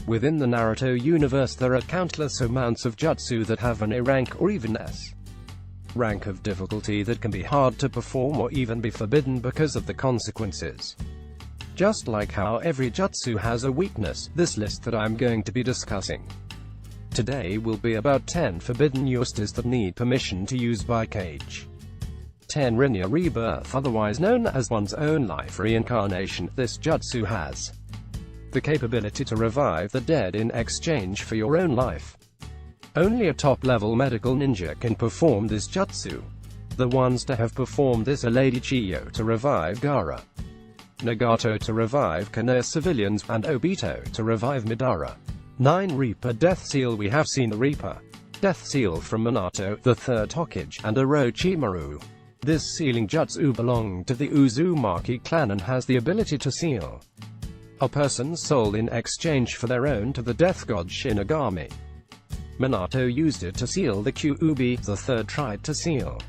Within the Naruto universe there are countless amounts of jutsu that have an A rank or even S rank of difficulty that can be hard to perform or even be forbidden because of the consequences. Just like how every jutsu has a weakness, this list that I'm going to be discussing today will be about 10 forbidden jutsus that need permission to use by Kage. 10 Rinja Rebirth, otherwise known as one's own life reincarnation. This jutsu has the capability to revive the dead in exchange for your own life. Only a top-level medical ninja can perform this jutsu. The ones to have performed this are Lady Chiyo to revive Gaara, Nagato to revive Konoha civilians, and Obito to revive Madara. 9 Reaper Death Seal. We have seen the Reaper Death Seal from Minato, the third Hokage, and Orochimaru. This sealing jutsu belonged to the Uzumaki clan and has the ability to seal a person's soul in exchange for their own to the death god Shinigami. Minato used it to seal the Kyuubi, the third tried to seal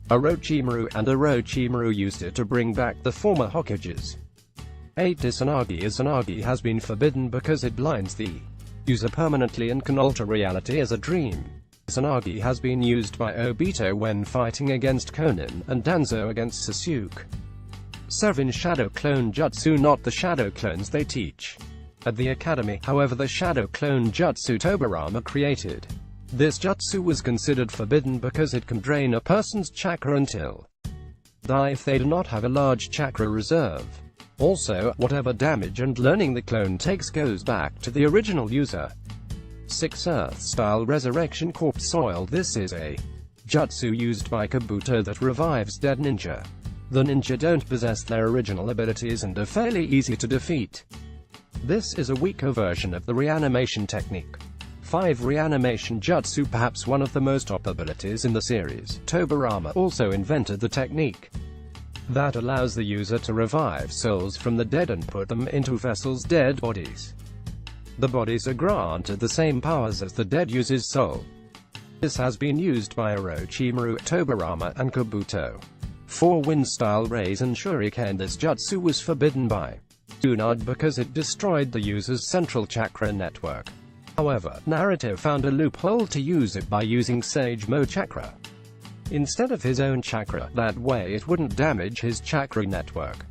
Orochimaru, and Orochimaru used it to bring back the former Hokages. 8 Izanagi. Izanagi has been forbidden because it blinds the user permanently and can alter reality as a dream. Izanagi has been used by Obito when fighting against Konin, and Danzo against Sasuke. 7 Shadow Clone Jutsu. Not the shadow clones they teach at the academy, however the shadow clone jutsu Tobirama created. This jutsu was considered forbidden because it can drain a person's chakra until die if they do not have a large chakra reserve. Also, whatever damage and learning the clone takes goes back to the original user. 6 Earth-style Resurrection Corpse Soil. This is a jutsu used by Kabuto that revives dead ninja. The ninja don't possess their original abilities and are fairly easy to defeat. This is a weaker version of the reanimation technique. 5 Reanimation Jutsu. Perhaps one of the most top abilities in the series, Tobirama also invented the technique that allows the user to revive souls from the dead and put them into vessels' dead bodies. The bodies are granted the same powers as the dead user's soul. This has been used by Orochimaru, Tobirama, and Kabuto. 4 Wind-style Raisen Shuriken. This jutsu was forbidden by Tsunade because it destroyed the user's central chakra network. However, Naruto found a loophole to use it by using Sage Mo chakra instead of his own chakra. That way it wouldn't damage his chakra network.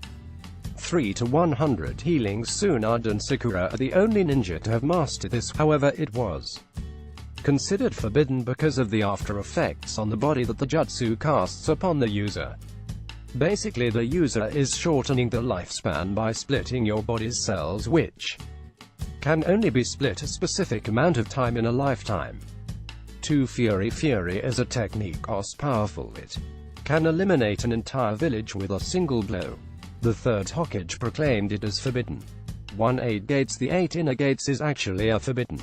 3 to 100 Healing. Tsunade and Sakura are the only ninja to have mastered this, however it was considered forbidden because of the after effects on the body that the jutsu casts upon the user. Basically the user is shortening the lifespan by splitting your body's cells, which can only be split a specific amount of time in a lifetime. 2 Fury. Fury is a technique so powerful it can eliminate an entire village with a single blow. The third Hokage proclaimed it as forbidden. 1 8 Gates. The 8 inner gates is actually a forbidden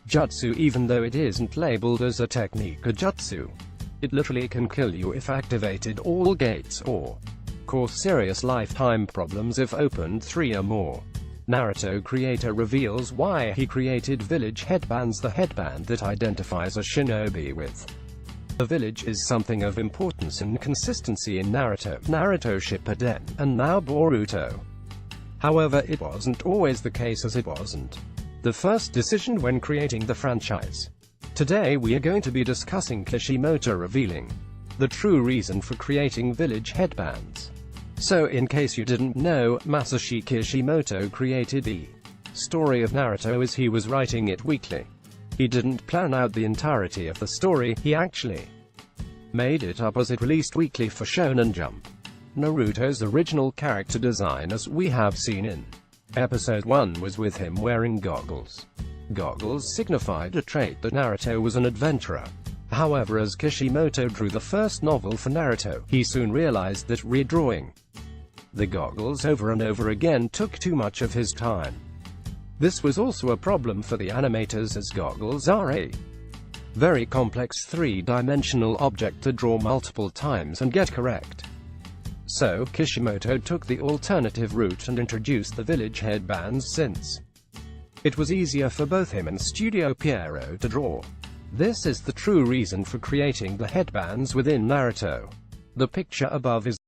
jutsu even though it isn't labeled as a technique or jutsu. It literally can kill you if activated all gates, or cause serious lifetime problems if opened 3 or more. Naruto creator reveals why he created village headbands. The headband that identifies a shinobi with the village is something of importance and consistency in Naruto, Shippuden, and now Boruto. However, it wasn't always the case, as it wasn't the first decision when creating the franchise. Today we are going to be discussing Kishimoto revealing the true reason for creating village headbands. So in case you didn't know, Masashi Kishimoto created the story of Naruto as he was writing it weekly. He didn't plan out the entirety of the story, he actually made it up as it released weekly for Shonen Jump. Naruto's original character design, as we have seen in Episode 1, was with him wearing goggles. Goggles signified a trait that Naruto was an adventurer. However, as Kishimoto drew the first novel for Naruto, he soon realized that redrawing the goggles over and over again took too much of his time. This was also a problem for the animators, as goggles are a very complex 3-dimensional object to draw multiple times and get correct. So, Kishimoto took the alternative route and introduced the village headbands, since it was easier for both him and Studio Pierrot to draw. This is the true reason for creating the headbands within Naruto. The picture above is